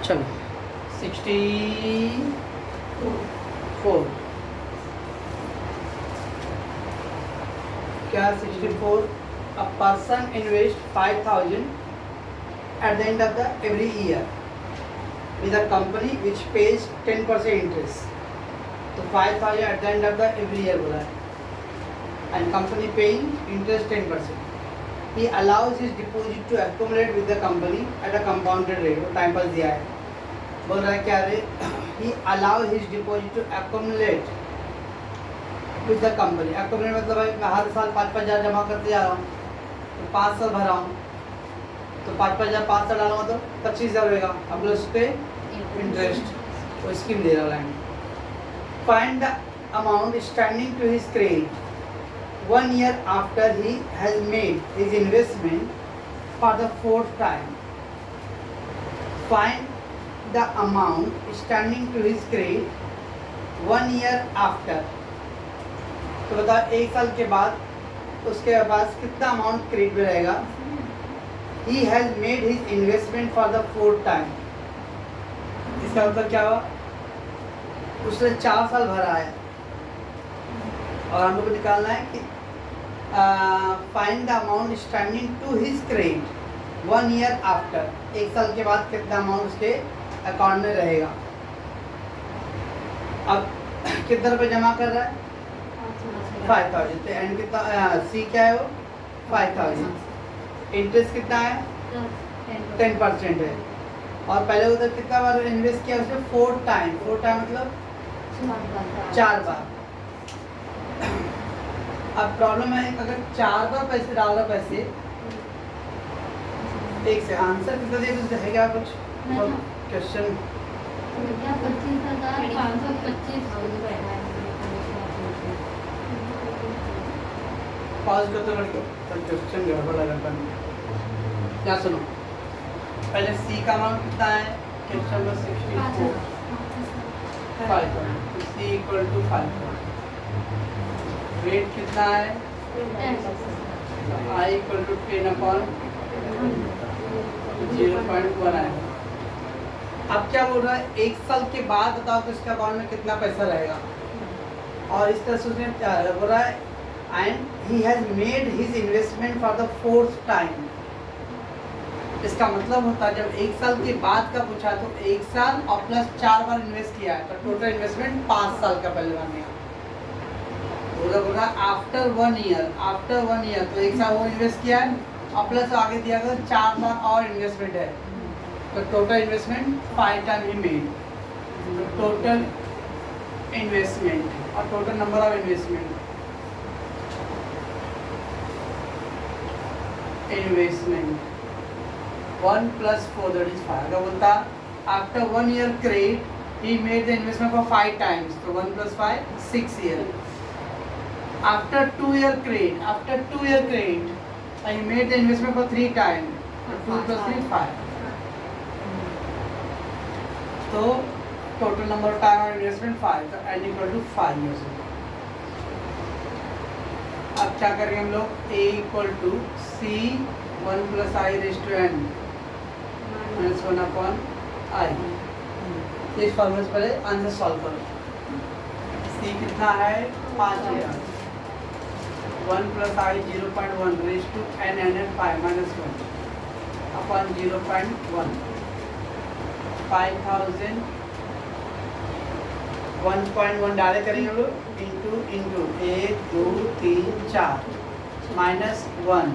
चलो 64 क्या 64 a person invest 5,000 at the end of the every year with a company which pays 10% interest. तो 5,000 at the end of the every year बोला है and company paying interest 10%. He allows his deposit to accumulate with the company at a compounded rate. वो time pass दिया है, बोल रहा है क्या रे, he allows his deposit to accumulate with the company. accumulate मतलब है मैं हर साल 5,000 जमा करते जा रहा हूँ, तो 5 साल भरा हूँ, तो 5,000 5 साल डालूंगा तो 25,000 रहेगा, अब उस पे इंटरेस्ट वो स्कीम दे रहा है. Find the amount standing to his credit 1 year after he has made his investment for the 4th time. Find the amount standing to his credit 1 year after. तो बताओ 1 साल के बाद उसके पास कितना अमाउंट क्रेडिट में रहेगा. He has made his investment for the 4th time. इसका मतलब क्या हुआ, उसने 4 साल भरा है और हम लोग को निकालना है कि find the amount standing to his credit 1 year after. 1 साल के बाद कितना अमाउंट उसके अकाउंट में रहेगा. अब कितना रुपये जमा कर रहा है 5,000, तो एंड कितना सी क्या है वो 5,000. इंटरेस्ट कितना है 10% है और पहले उधर कितना बार इन्वेस्ट किया उसने 4 टाइम. 4 टाइम मतलब 4 बार. अब प्रॉब्लम है अगर 4 बार पैसे डाल रहा पैसे एक से आंसर कितना दे तो है क्या कुछ क्वेश्चन. पॉज करते लड़के क्वेश्चन गड़बड़ लगा. क्या सुनो, पहले सी का अमाउंट कितना है question number 64 5,000. C equal to 5,000. Rate कितना है आई इक्वल टू 10/0.1 आएगा. अब क्या बोल रहा है 1 साल के बाद बताओ तो इसके अकाउंट में कितना पैसा रहेगा. और इस तरह से उसने बोल रहा है and he has made his investment for the 4th time. इसका मतलब होता है जब 1 साल के बाद का पूछा तो 1 साल और प्लस 4 बार इन्वेस्ट किया है तो टोटल इन्वेस्टमेंट 5 साल का पहले बनेगा. बोला आफ्टर 1 year तो 1 साल वो इन्वेस्ट किया है और प्लस आगे दिया गया 4 बार और इन्वेस्टमेंट है तो टोटल इन्वेस्टमेंट 5 टाइम ही मेड. टोटल इन्वेस्टमेंट और total number of investment 1 + 4 that is 5. अगर बोलता after 1 year credit he made the investment for 5 times तो 1 + 5 6 year. After 2 year credit I made the investment for 3 times 2 + 3 5. तो total number of time of investment 5 तो n equal to 5 years. अब क्या करेंगे हम लोग a equal to c 1 + i raised to n minus 1/i. इस फॉर्मूले से पहले आंसर सॉल्व करो. c कितना है 5,000 1 + i 0.1 raised to n and 5 minus 1 upon 0.1. 5,000 1.1 डाले करेंगे हम लोग इंटू 1 2 3 4 minus 1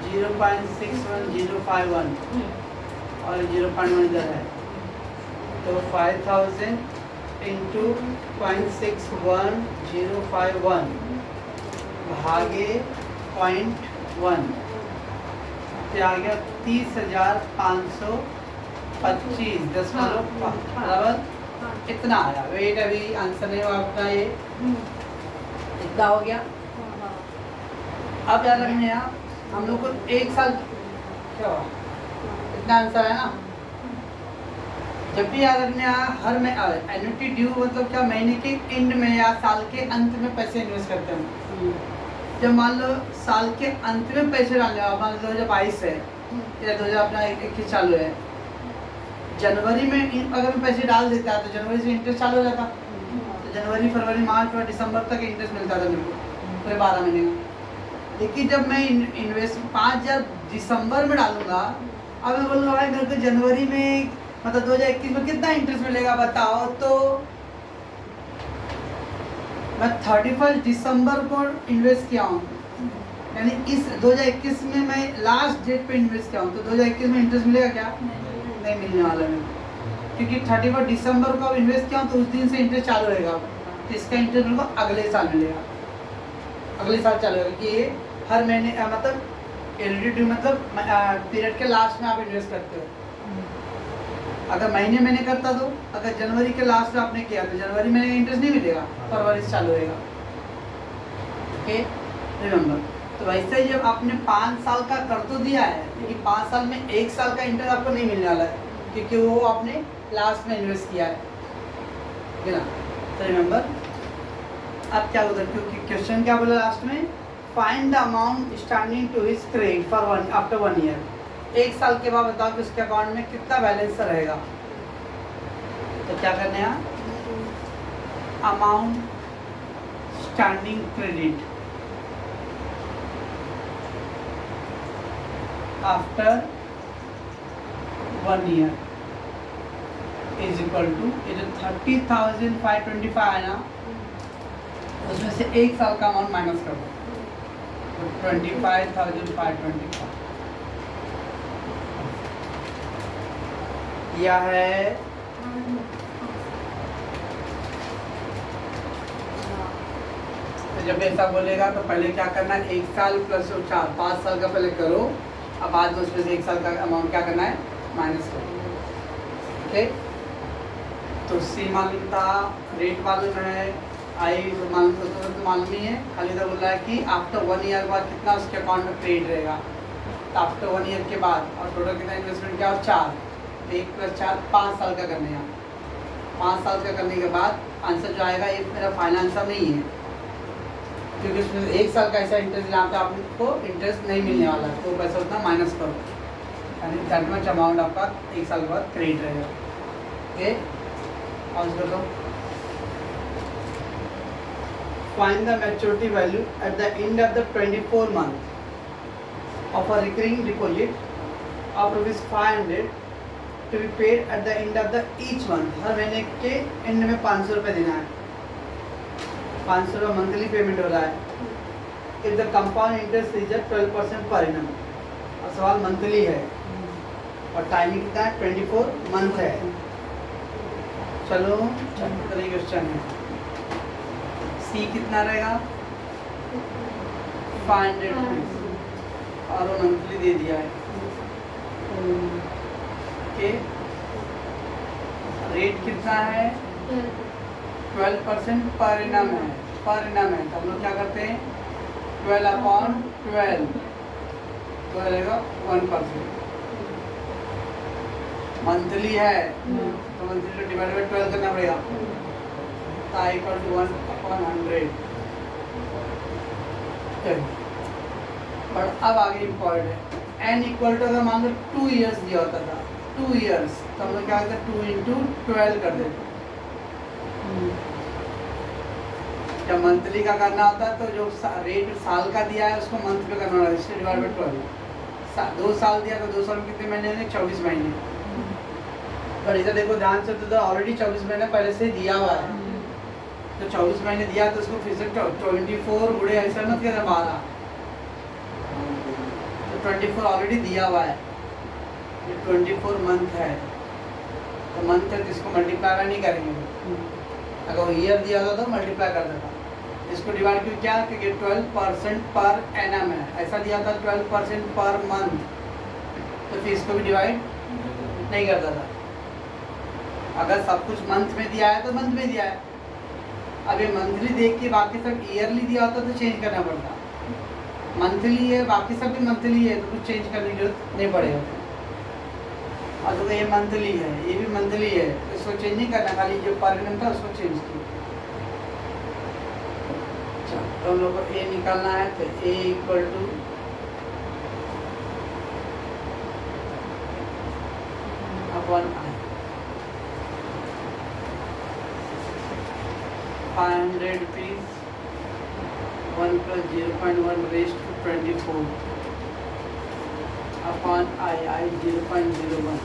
0.61051 और 0.1 इधर है तो 5,000 इंटू 0.61051 भागे 0.1 क्या आ गया 30,525 बराबर इतना आया. वेट अभी आंसर नहीं हुआ आपका, ये इतना हो गया. अब याद रखना है हम लोग को 1 साल क्या हुआ इतना आंसर है ना. जब भी याद रखने हर में एन्युटी ड्यू मतलब क्या महीने के एंड में या साल के अंत में पैसे इन्वेस्ट करते हैं. जब मान लो साल के अंत में पैसे डालने हो, मान लो 2022 है या 2021 चालू है, जनवरी में अगर मैं पैसे डाल देता तो जनवरी से इंटरेस्ट चालू हो जाता, तो जनवरी फरवरी मार्च और दिसंबर तक इंटरेस्ट मिलता था मेरे को पूरे 12 महीने का। लेकिन जब मैं इन्वेस्ट 5,000 दिसंबर में डालूंगा, अब मैं बोलूँगा भाई मेरे को जनवरी में मतलब 2021 में कितना इंटरेस्ट मिलेगा बताओ, तो मैं 31 दिसंबर को इन्वेस्ट किया हूँ, यानी इस 2021 में मैं लास्ट डेट पे इन्वेस्ट किया हूँ, तो 2021 में इंटरेस्ट मिलेगा क्या? नहीं मिलने वाला है, क्योंकि 31 दिसंबर को अब इन्वेस्ट किया हूँ तो उस दिन से इंटरेस्ट चालू रहेगा, तो इसका इंटरेस्ट मेरे को अगले साल मिलेगा, अगले साल चालू होगा। कि ये हर महीने मतलब एलडीडी मतलब पीरियड के लास्ट में आप इन्वेस्ट करते हो। अगर महीने मैंने करता तो अगर जनवरी के लास्ट में आपने किया तो जनवरी में इंटरेस्ट नहीं मिलेगा, फरवरी से चालू होएगा। Okay remember. तो वैसे जब आपने 5 साल का कर तो दिया है, लेकिन 5 साल में 1 साल का इंटरेस्ट आपको नहीं मिलने वाला है, क्योंकि वो आपने लास्ट में इन्वेस्ट किया है, ठीक है ना। तो रिमेंबर अब क्या होता है, क्योंकि क्वेश्चन क्या बोला लास्ट में, find the amount standing to his credit for after 1 year. 1 साल के बाद बताओ कि उसके अकाउंट में कितना बैलेंस रहेगा। तो क्या करने हैं, amount standing credit after 1 year is equal to, ये जो 30,525 है ना, उसमें से 1 साल का अमाउंट माइनस कर दो, तो 25,525 यह है। तो जब ऐसा बोलेगा तो पहले क्या करना है, 1 साल प्लस 4 5 साल का पहले करो, अब बाद में उसमें से 1 साल का अमाउंट क्या करना है, माइनस करो। ओके, तो सी मालूम था, रेट मालूम है, आई मालूम तो मालूम ही है, खाली इधर बोल रहा है कि आफ्टर 1 ईयर बाद कितना उसके अकाउंट में क्रेडिट रहेगा। तो आफ्टर 1 ईयर के बाद और टोटल कितना इन्वेस्टमेंट क्या, और 4, 1 + 4 5 साल का करने हैं। 5 साल का करने के बाद आंसर जो आएगा, ये मेरा फाइनल आंसर नहीं है, क्योंकि उसमें 1 साल का ऐसा इंटरेस्ट यहाँ पे आपको इंटरेस्ट नहीं मिलने वाला, तो पैसा उतना माइनस करो, यानी दैट मच अमाउंट आपका 1 साल के बाद क्रेडिट रहेगा। ओके, पॉज कर दो। Find the maturity value at the end of the 24 month of a recurring deposit of ₹500 to be paid at the end of the each month। हर महीने के and में 500 रुपये देना है, 500 रुपये मंथली पेमेंट हो रहा है। If the compound interest is 12% per annum, और सवाल मंथली है और टाइमिंग कितना है, 24 मंथ है। चलो चलिए क्वेश्चन है, सी कितना रहेगा, 500 रुपीज और वो मंथली दे दिया है। ओके, रेट कितना है, 12% पर एनम है, पर एनम है, तो हम लोग क्या करते हैं, 12/12 तो रहेगा 1%। मंथली है तो मंथली डिवाइड बाई 12 करना पड़ेगा, इक्वल टू 1/100। बट अब आगे इम्पॉर्टेंट है, n इक्वल टू अगर मान लो 2 इयर्स दिया होता था, 2 इयर्स, तो हम लोग क्या करते हैं, 2 × 12 कर देते। जब मंथली का करना होता है तो जो रेट साल का दिया है उसको मंथ पे करना होता है, इसलिए डिवाइड बाई 12। 2 साल दिया तो 2 साल में कितने महीने हैं, 24 महीने। पर इधर देखो ध्यान से, तो ऑलरेडी 24 महीने पहले से दिया हुआ है, तो 24 महीने दिया तो उसको फिर से 24 गुणे ऐसा मत कहना 12, तो 24 ऑलरेडी दिया हुआ है, ये 24 मंथ है, तो मंथ है तो इसको मल्टीप्लाई नहीं करेंगे। अगर वो ईयर दिया होता तो मल्टीप्लाई कर देता, इसको डिवाइड क्यों किया, क्योंकि 12% पर एनम है, ऐसा दिया था 12% पर मंथ, तो फिर इसको भी डिवाइड नहीं करता था। अगर सब कुछ मंथ में दिया है तो मंथ में दिया है, अब ये मंथली देख के बाकी सब ईयरली दिया होता तो चेंज करना पड़ता, मंथली है बाकी सब भी मंथली है तो कुछ चेंज करने की जरूरत नहीं पड़ेगा। और तो ये मंथली है, ये भी मंथली है, तो इसको चेंज नहीं करना, खाली जो पर एनम था उसको चेंज किया। तो हम लोग को ए निकालना है, तो a equal to upon 500 rupees 1 plus 0.1 raised to 24 upon I 0.01.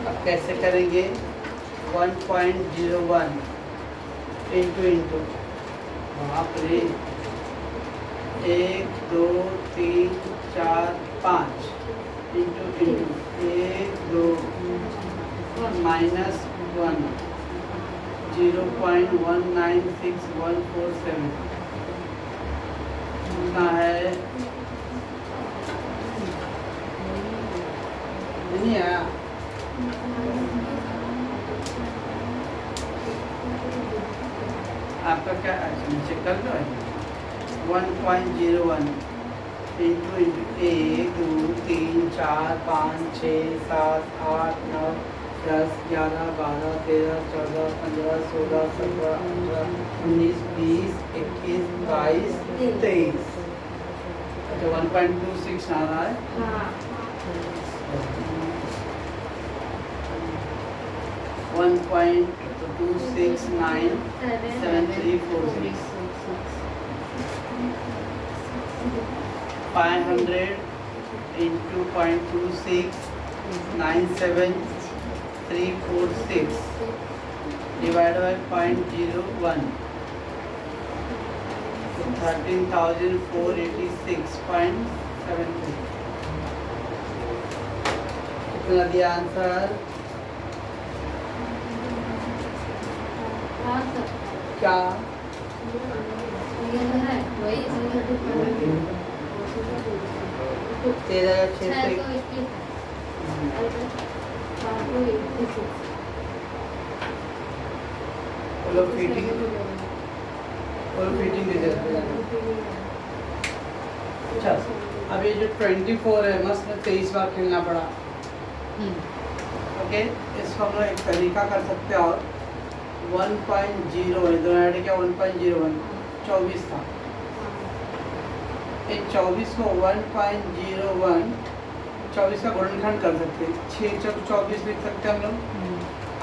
अब कैसे करेंगे? 1.01 इंटू बाप रे, 1 2 3 4 5 इंटू 1 2 माइनस 1 0.196147 कितना है? नहीं आया। आपका क्या चेक कर दो। 1.01 इंटू 1 2 3 4 5 6 7 8 9 10 11 12 13 14 15 16 17 18 19 20 21 22 23। अच्छा 1.26 आ रहा है। 1.2697346 500 into 0.2697346 divided by 0.01 13,486.73 कितना दिया आंसर? क्या 13,621। बोलो फिटिंग दे देते हैं। अच्छा अब ये जो 24 है मस्त में 23 बार खेलना पड़ा। ओके, इसको हम लोग एक तरीका कर सकते हैं। और 1.0 है, दोनों ऐड किया 1.01 24 था। इन 24 को 1.01 24 का गुणनखंड कर सकते हैं। 6 चौक 24 लिख सकते हैं हम लोग।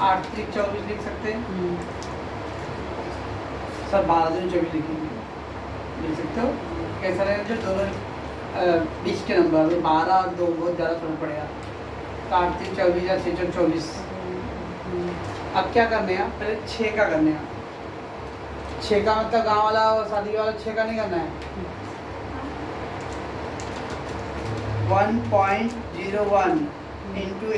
8 3 24 लिख सकते हैं। सर 12 दिन 24 लिखेंगे, लिख सकते हो। कैसा रहेगा? जो दोनों 20 के नंबर 12 और 2 बहुत ज़्यादा फर्क पड़ेगा। 8 3 24 या 6 चौक 24। अब क्या करने हैं? पहले 6 का करने हैं। 6 का मतलब गांव वाला और शादी वाला 6 का नहीं करना है। 1.01 इंटू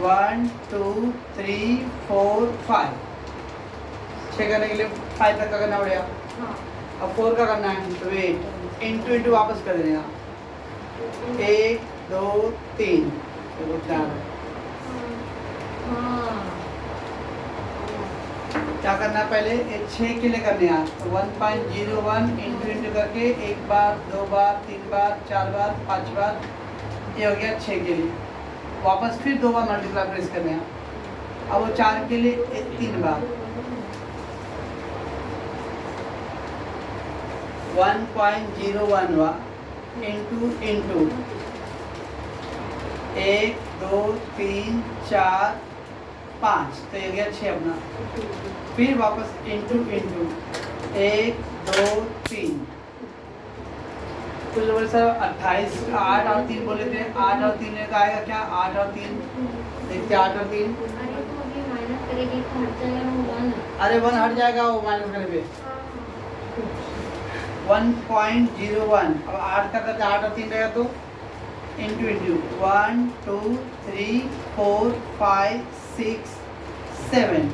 1 2 3 4 5 6 करने के लिए 5 तक का करना पड़ेगा। अब 4 का करना है तो वेट इंटू वापस कर देना। 1 2 3 तो क्या करना है? पहले 6 के लिए करने हैं। तो 1.01 इंटू करके 1 बार 2 बार 3 बार 4 बार 5 बार, ये हो गया 6 के लिए। वापस फिर 2 बार मल्टीप्लाई प्रेस करने हैं। अब वो 4 के लिए 3 बार। 1.01 हुआ इंटू 1 2 3 4 5 तो ये गया 6 अपना। फिर वापस इंटू 1 2 3 कुल बोले सर 28 8 और 3 बोले थे। 8 और 3 का आएगा क्या? 8 और 3 देखते 8 और 3 अरे 1 हट जाएगा वो माइनस करने पे। 1.01 अब 8 का करते 8 और 3 रहेगा तो इंटू 1 2 3 4 5 6 7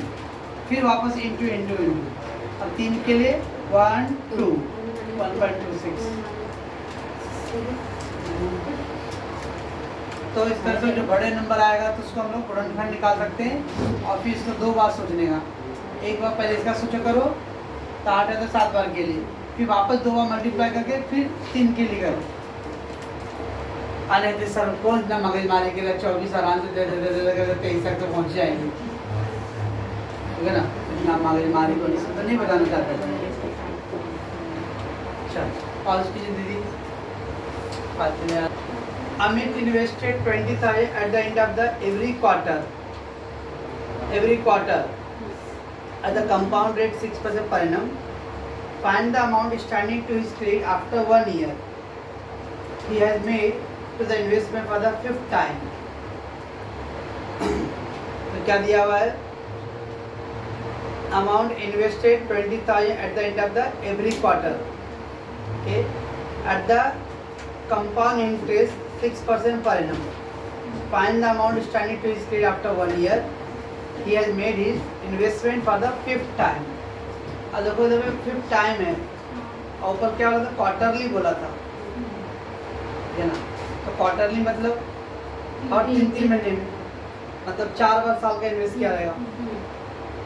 फिर वापस इंटू अब 3 के लिए 1 2 1.26। तो इस तरह से जो बड़े नंबर आएगा तो उसको हम लोग गुणनखंड निकाल सकते हैं। और फिर इसको 2 बार सोचने का। एक बार पहले इसका सोचा करो तो 8 है तो 7 बार के लिए, फिर वापस 2 बार मल्टीप्लाई करके फिर 3 के लिए करो। अरे तो सर कौन इतना मगज मारे के लिए 24 आराम से दे 23 तक तो पहुंच जाएंगे, ठीक है ना। इतना मगज मारे को नहीं तो नहीं बताना चाहता। अच्छा पॉज कीजिए दीदी। Amit invested 20,000 at the end of the every quarter at the compound rate 6% per annum. Find the amount standing to his credit after 1 year. He has made to the investment for the 5th time. तो क्या दिया हुआ है? Amount invested 20,000 at the end of the every quarter. Okay. At the compound interest 6% per annum. Find the amount standing to his credit after 1 year. He has made his investment for the 5th time. अब देखो जब 5th time है और ऊपर क्या बोला था, quarterly बोला था, है ना। तो क्वार्टरली मतलब हर 3 महीने में, मतलब 4 बार साल का इन्वेस्ट किया रहेगा।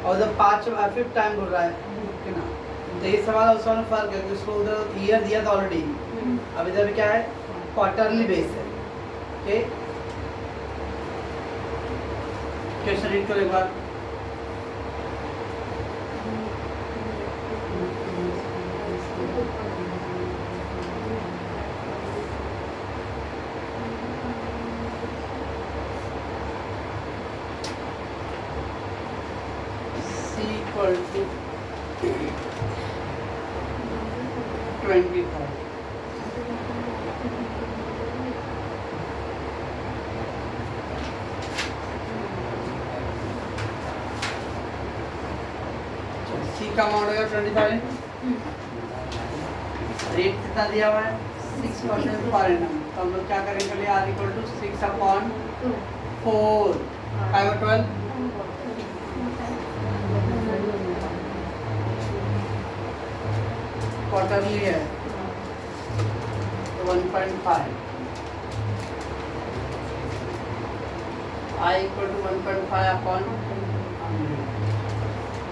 और जब 5th टाइम बोल रहा है ना, तो ये सवाल और उसमें फर्क है कि उसको उधर ईयर दिया था ऑलरेडी, अब इधर क्या है क्वार्टरली बेस है। ओके क्वेश्चन रीड करो एक बार। C equal to 20,000। सी का अमाउंट होगा 20,000। रेट कितना दिया हुआ है 6% पर एनम। तो हम लोग क्या करेंगे पहले r इक्वल टू 6/4 5/12 क्वार्टरली है तो 1.5 I इक्वल टू 1.5 अपॉन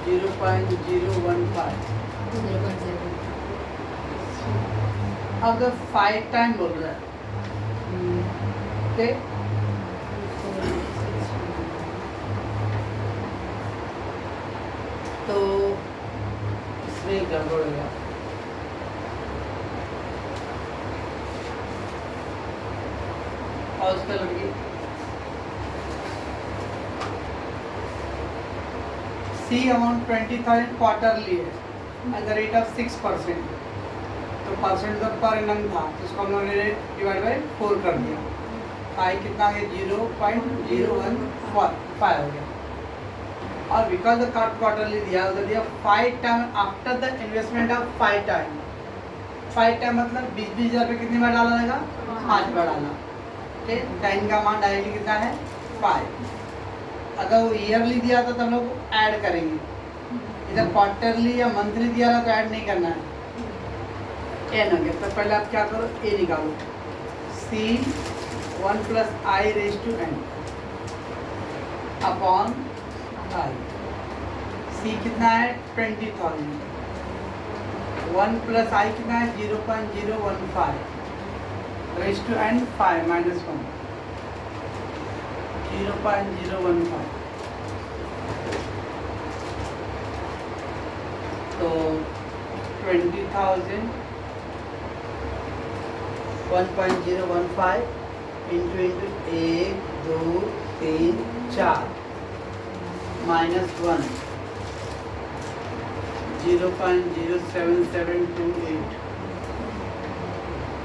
0.015। अब 5 टाइम बोल रहा है, ओके। तो इसमें गड़बड़ होगा। और उसका लड़की सी अमाउंट 20,000 क्वार्टरली है एट द रेट ऑफ 6%। तो परसेंट जब पर एनम था तो उसको हम लोगों ने डिवाइड बाई 4 कर दिया। आई कितना है 0.015 हो गया। और बिकॉज द क्वार्टरली दिया उधर दिया 5 time after the investment of 5 time. 5 time मतलब 20,000 रुपये कितनी बार डाला रहेगा 5 बार डाला। ओके टाइम का अमाउंट डायरेक्टली कितना है 5। अगर वो ईयरली दिया था तो हम लोग ऐड करेंगे, इधर क्वार्टरली या मंथली दिया था तो ऐड नहीं करना है। एन हो गया तो पहले आप क्या करो ए निकालो सी 1 + i⁻n अपॉन आई। सी कितना है 20,000 1 + i कितना है 0.015 raised to n 5 - 1 0.015। तो 20,000 1.015 इंटू 1 2 3 4 -1 0.07728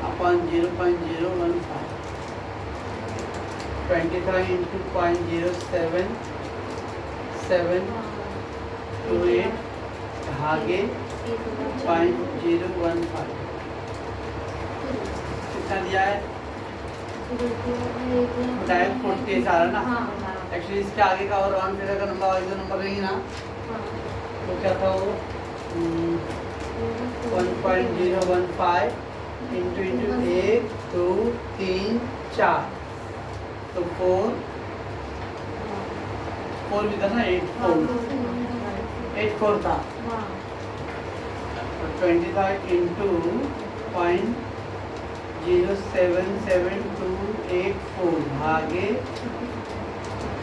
upon 0.015 25 into 0.07728 भागे 0.015 कितना दिया है डायरेक्ट 40 आ रहा ना। एक्चुअली इसके आगे का और 1 फिर का नंबर आगे नंबर रहेगी ना तो क्या था वो 1.015 इंटू 1 2 3 4 तो 4 भी था ना 8 4 था। तो 20 था इंटू 0.77284 भागे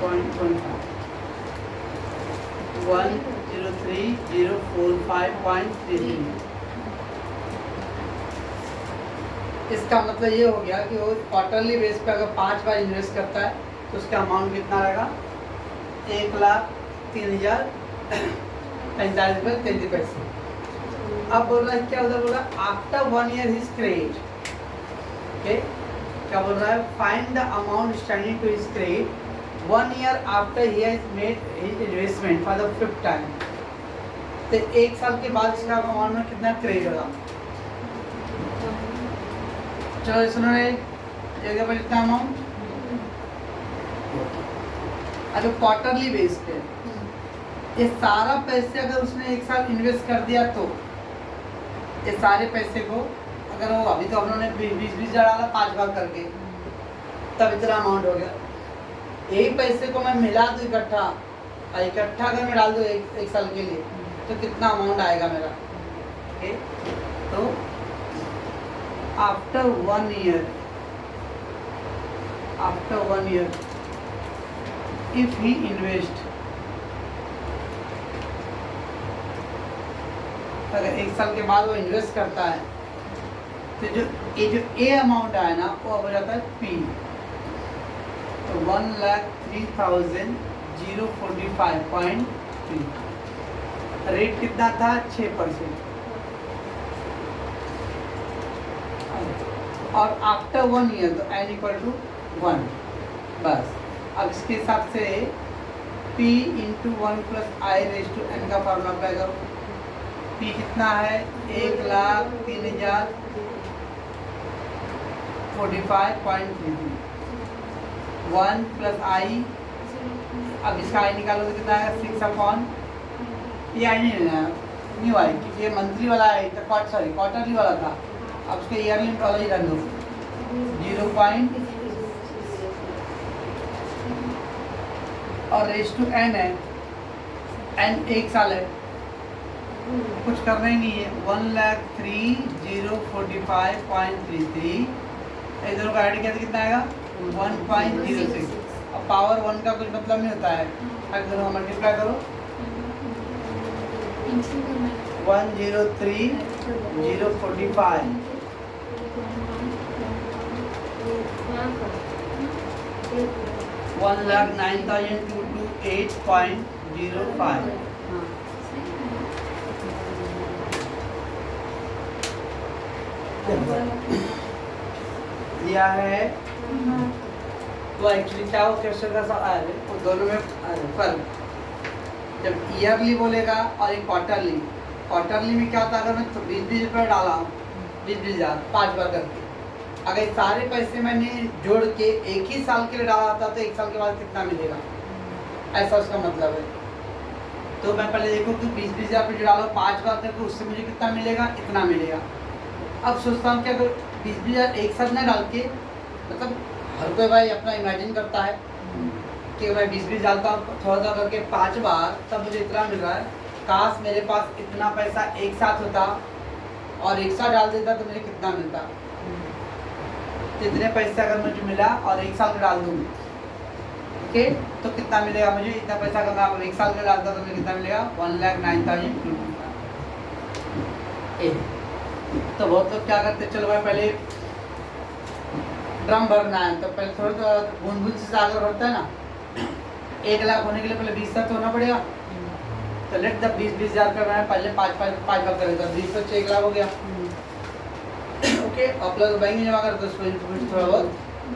0.15 103,045.33। इसका मतलब ये हो गया कि वो क्वार्टरली बेस पे अगर 5 बार इन्वेस्ट करता है तो उसका अमाउंट कितना रहेगा, 1,03,045 अब बोल रहा है क्या, उधर बोल रहा है after 1 year his credit. Okay, क्या बोल रहा है, find the amount standing to his credit 1 year after he has made his investment for the 5th time. तो 1 साल के बाद इसका अमाउंट में कितना क्रेडिट होगा। चलो सुनो रे, जगह पर कितना अमाउंट, अगर क्वार्टरली बेस पे ये सारा पैसे अगर उसने 1 साल इन्वेस्ट कर दिया तो ये सारे पैसे को अगर वो अभी तो हम लोगों ने 20-20 डाला 5 बार करके, तब इतना अमाउंट हो गया। यही पैसे को मैं मिला दूँ इकट्ठा अगर मैं डाल दूँ एक साल के लिए तो कितना अमाउंट आएगा मेरा। ओके, तो after 1 year if he invest, अगर 1 साल के बाद वो इन्वेस्ट करता है तो जो ए अमाउंट आया ना वो हो जाता है पी। तो 1,03,045.3, रेट कितना था 6%। और आफ्टर 1 ईयर तो n = 1 बस। अब इसके हिसाब से P × 1 + i⁻n का फॉर्मूला अप्लाई करो। P कितना है, 1,03,045.33, 1 + i, अब इसका i निकालो तो कितना आएगा 6/, ये आई नहीं लेना, न्यू आई, क्योंकि ये मंथली वाला है, क्वार्टरली वाला था। अब उसको ईयरली वाला ही रख दो, 0. और n है, n 1 साल है, कुछ करना ही नहीं है। 1,03,045.33 इधर का ऐड किया तो कितना आएगा 1.06। अब पावर 1 का कुछ मतलब नहीं होता है, अगर मल्टीप्लाई करो 1,03,045 1,09,228.05 दिया है। तो एक्चुअली क्या हो, क्वेश्चन का सवाल है वो दोनों में फर्क, जब ईयरली बोलेगा और एक क्वार्टरली में क्या होता है, अगर मैं 20-20 रुपये डाला हूँ 20,000 5 बार करके, अगर सारे पैसे मैंने जोड़ के एक ही साल के लिए डाला था तो 1 साल के बाद कितना मिलेगा, ऐसा उसका मतलब है। तो मैं पहले देखो कि 20,000 रुपये जो डालो 5 बार करके, उससे मुझे कितना मिलेगा, इतना मिलेगा। अब सोचता हूँ कि अगर 20,000 एक साथ ना डाल के, मतलब हर कोई भाई अपना इमेजिन करता है कि मैं 20-20 डालता हूँ थोड़ा करके 5 बार, तब मुझे इतना मिल रहा है, काश मेरे पास इतना पैसा एक साथ होता और एक साथ डाल देता तो मुझे कितना मिलता। इतने पैसे अगर मुझे मिला और 1 साल का डाल दूँ, ओके, तो कितना मिलेगा मुझे, इतना पैसा अगर मैं 1 साल का डालता तो मुझे कितना मिलेगा 1,09,225। तो बहुत लोग क्या करते, चलो भाई पहले ड्रम भरना है तो पहले थोड़ा बूंद से सागर भरता है ना, 1 लाख होने के लिए पहले 20 तो होना पड़ेगा। तो लेट द 20,000 करना है, पहले 5 बार करेगा, 20 से 1 लाख हो गया। ओके, और प्लस बैंक में जमा कर तो थोड़ा बहुत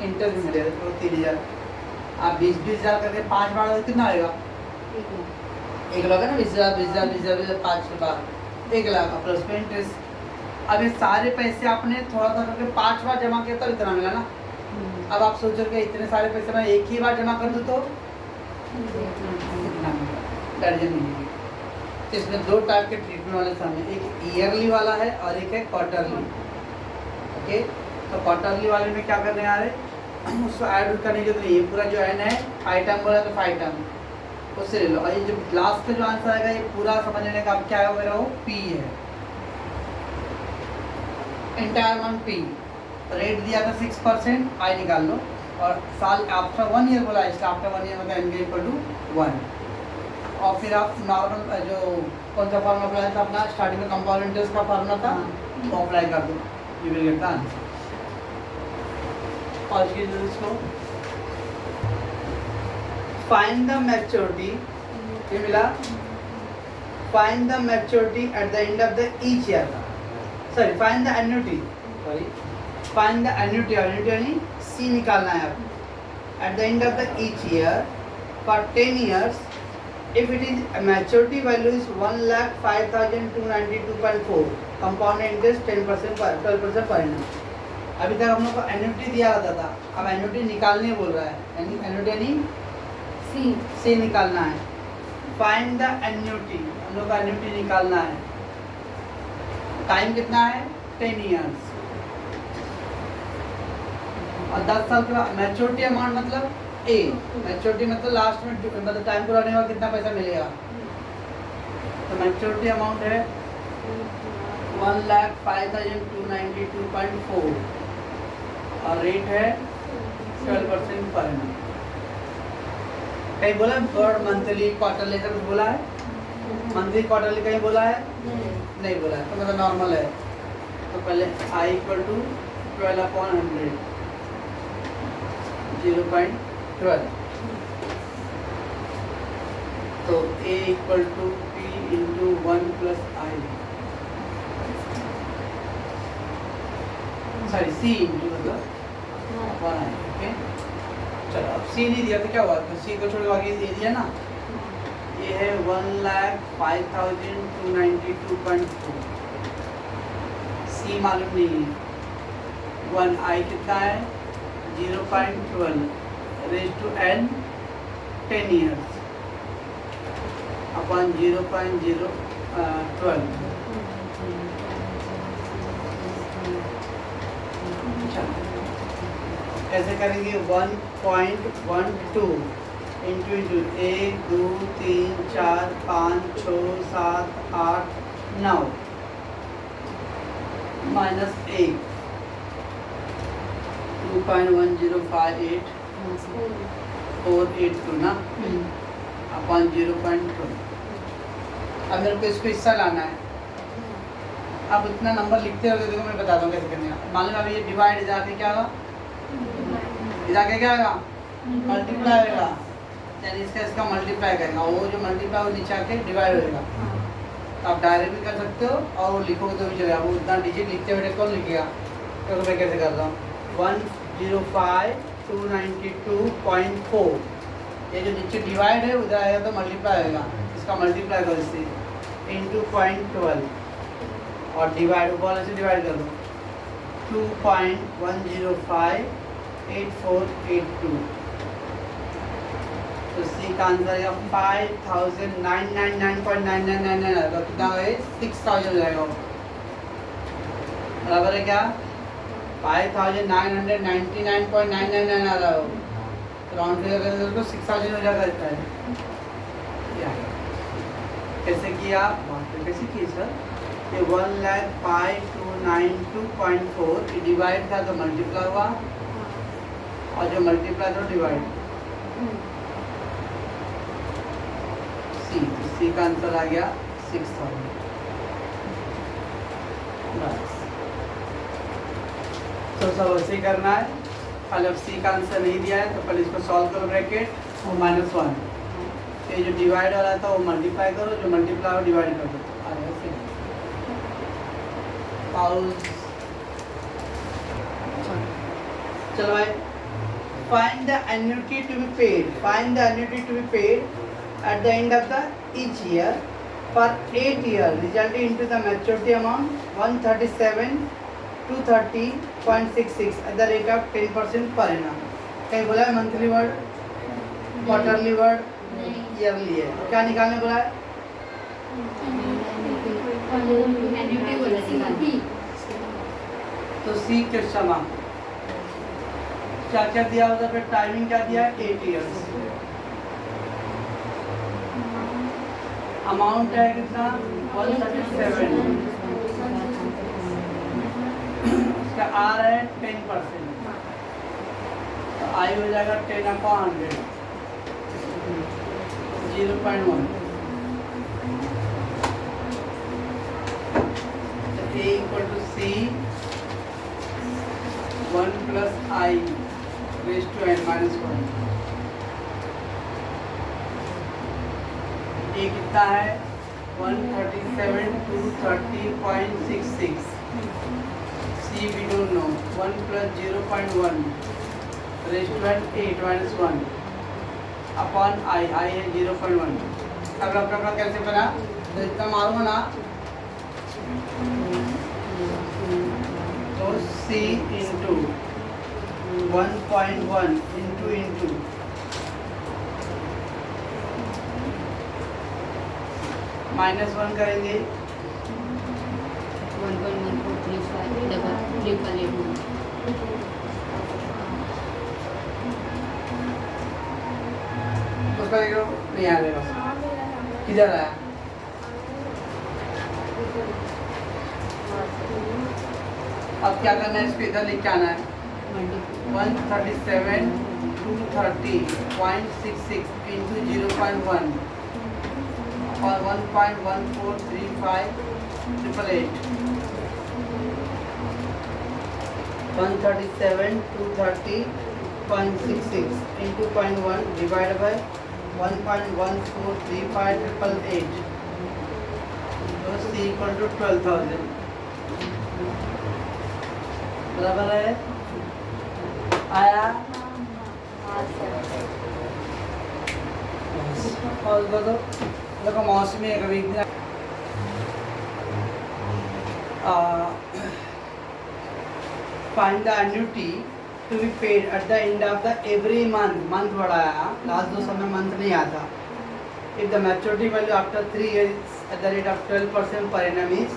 इंटरेस्ट भी मिलेगा, तो 3,000। आप 20,000 करके 5 बार कितना आएगा, 1 लाख है ना, 20,000 5 बार 1 लाख प्लस में इंटरेस्ट। अब ये सारे पैसे आपने थोड़ा करके 5 बार जमा किया तब इतना मिला ना। अब आप सोच रहे इतने सारे पैसे मैं एक ही बार जमा कर दूँ तो दर्जन मिलेगी। तो इसमें 2 टाइप के ट्रीटमेंट वाले सामने, एक ईयरली वाला है और एक है क्वार्टरली। ओके, तो क्वार्टरली वाले में क्या करने आ रहे, उसको ऐड करने के लिए ये पूरा जो एन है 5 टर्म बोला तो 5 टर्म उससे ले लो, और ये जो लास्ट का जो आंसर आएगा ये पूरा समझ लेने का अब क्या है मेरा, वो पी है, एंटायर अमाउंट पी। रेट दिया था 6%, आई निकाल लो, और साल आफ्टर 1 ईयर बोला, इसलिए आफ्टर 1 ईयर मतलब एन इक्वल टू 1। और फिर आप नॉर्मल जो कौन सा फॉर्म अप्लाई था अपना स्टार्टिंग में, कंपाउंड इंटरेस्ट का फॉर्मूला था, वो अप्लाई कर दो, you will get the answer. और इसको फाइंड द मैच्योरिटी, ये मिला, find the maturity eight the end of the each year, sorry find the annuity, sorry find the annuity, annuity यानी सी निकालना है अब, eight the end of the each year for 10 years if it is maturity value is 1,05,292.4, compound interest 10% पर 12% पर annum। अभी तक हम लोग को एन्युटी दिया रहता था, अब एन्युटी निकालने बोल रहा है, एन्युटी यानी सी निकालना है। फाइंड द एन्युटी, हम लोग का एन्युटी निकालना है। टाइम कितना है 10 years, और 10 साल के बाद मैच्योरिटी अमाउंट मतलब ए, मैच्योरिटी मतलब लास्ट में मतलब टाइम पूरा होने के बाद कितना पैसा मिलेगा। तो मैच्योरिटी अमाउंट है 1,05,292.4 और रेट है 12% पर annum। कहीं बोला है मंथली क्वार्टरली ऐसा कुछ बोला है? मंथली क्वार्टरली कहीं बोला है? नहीं बोला है, तो मतलब नॉर्मल है। तो पहले आई इक्वल टू 12/100, 0.12, तो a equal to p into 1 plus I, sorry c into मतलब 1 आई, ओके। चलो अब सी नहीं दिया तो क्या हुआ, तो सी को छोड़ के आगे दे दिया ना, ये है 1,05,292.4, सी मालूम नहीं है, 1 आई कितना है 0.12 raise to n 10 years upon 0.012। कैसे करेंगे, 1.12 इंटू 1 2 3 4 5 6 7 8 9 माइनस 1 2.1058482 ना अपॉन 0.2। अब मेरे को इसको हिस्सा लाना है। अब इतना नंबर लिखते रहोगे, देखो मैं बताता हूँ कैसे करने का। मान लो अभी ये डिवाइड जाके क्या होगा, जाके क्या होगा मल्टीप्लाई होगा, यानी इसका मल्टीप्लाई करेगा, वो जो मल्टीप्लाई वो नीचे आके डिवाइड होगा। तो आप डायरेक्ट भी कर सकते हो और वो लिखोगे तो भी चलेगा। वो उतना डिजिट लिखते हुए कौन लिखेगा, तो मैं कैसे कर रहा हूँ 1,05,292.4, ये जो नीचे डिवाइड है उधर आएगा तो मल्टीप्लाई होगा, इसका मल्टीप्लाई करो इससे इंटू 0.12 और डिवाइड ऊपर से डिवाइड कर दो 2.1058482। तो सी का आंसर आएगा 5,999.9999 आएगा, कितना है 6,000 हो जाएगा, बराबर है क्या 5,999.999 आ रहा हो, राउंड फिगर करके तो 6,000 हो जाएगा इतना है। कैसे किया, कैसे किए सर, ये 1,05,292.4 डिवाइड था तो मल्टीप्लाई हुआ, और जो मल्टीप्लाई था डिवाइड, सी का आंसर आ गया 6,000। बस तो सब ऐसे करना है। पहले अब सी का आंसर नहीं दिया है तो पहले इसको सॉल्व करो, ब्रैकेट और -1, ये जो डिवाइड वाला था वो मल्टीप्लाई करो, जो मल्टीप्लाई हो डिवाइड कर दो, चलो भाई। Find the annuity to be paid, find the annuity to be paid at the end of the each year for 8 years resulting into the maturity amount 137,230.66 at the rate of 10% per annum। कहीं बोला है monthly word, quarterly word, yearly है, क्या निकालने बोला है तो सी question mark क्या क्या दिया होता, फिर टाइमिंग क्या दिया है 8 years, अमाउंट है कितना 137, उसका आ रहा है 10%, 10%, तो आई हो जाएगा 10/100, 0.1। A equal to C 1 plus I raised to n minus 1। A कितना है 137 to 30.66। C we don't know, 1 plus 0.1 raised to n 8 minus 1 upon I है 0.1। अब अपना कैसे बना, तो इतना मारूंगा ना, तो C इंटू 1.1 इंटू -1 करेंगे 1.1435 उसका देखो नहीं आ रहा, किधर आया, अब क्या करना है, इसको इधर लिख के आना है 137 230.66 इंटू 0.1 और 1.1435 137 230.66 इंटू 0.1 डिवाइड बाय 1.1435 तो C इक्वल टू 12,000 बराबर है, आया। और देखो मौसमी है कभी find the annuity to be paid at the end of the every month बढ़ाया, लास्ट 2 समय मंथ नहीं आता। If the maturity value after 3 years at the rate of 12% per annum is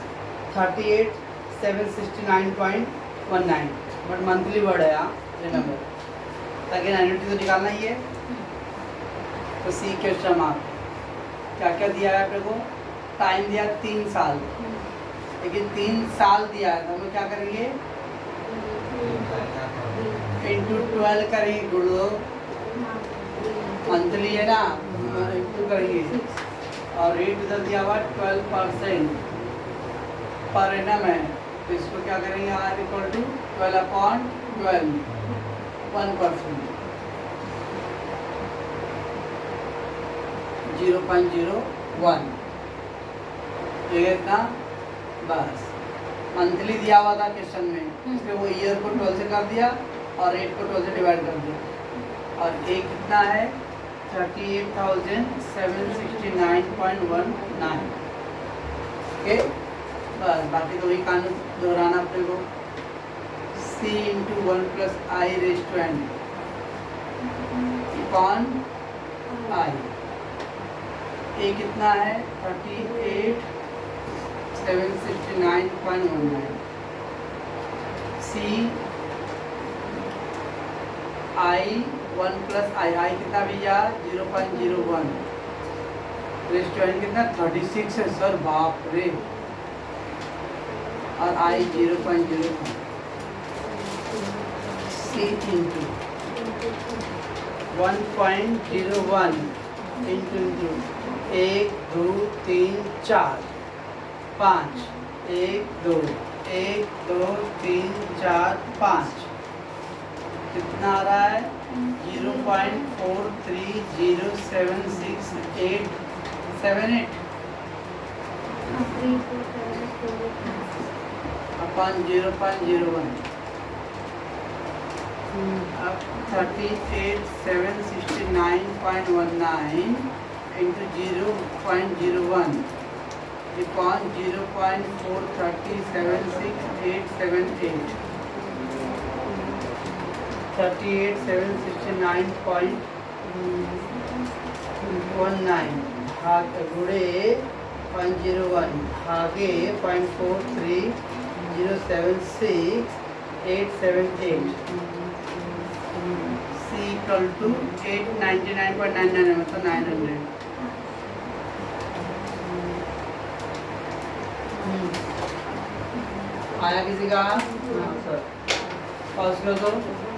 38,769.19, but monthly बढ़ाया रिमेंबर, ताकि annuity तो निकालना ही है। तो सी क्वेश्चन मार्क, क्या क्या दिया है अपने को, टाइम दिया 3 साल, लेकिन 3 साल दिया है तो हम क्या करेंगे इंटू 12 करेंगे, गुड़ दो मंथली है ना, इंटू करेंगे और रेट इधर दिया हुआ 12% पर एनम है, तो इसको क्या करेंगे R इक्वल टू 12/12 1%, 0.01 ये इतना, बस मंथली दिया हुआ था क्वेश्चन में, इसलिए वो ईयर को 12 से कर दिया और रेट को 12 से डिवाइड कर दिया, और एक कितना है 38,769.19। ओके, बस बाकी तो वही कानून दोहराना अपने को, C into 1 plus I raise to n upon I. A कितना है 38,769.19। C आई 1 प्लस आई, आई कितना भैया 0.01 रेस्टोरेंट कितना 36 है सर, बाप रे, और आई 0.01। C इंटू 1.01 इंटू 1 2 3 4 5 1 2 1 2 3 4 5 कितना आ रहा है 0.43076878 अपन 0.01। अब 38,769.19 इंटू 0.01 अपॉन 0.43076878 38,769.19 गुड़े 0.01 आगे 0.43076878 C इक्वल टू 899.99 मतलब 900। आया किसी का? हाँ सर। और स्क्रॉल करो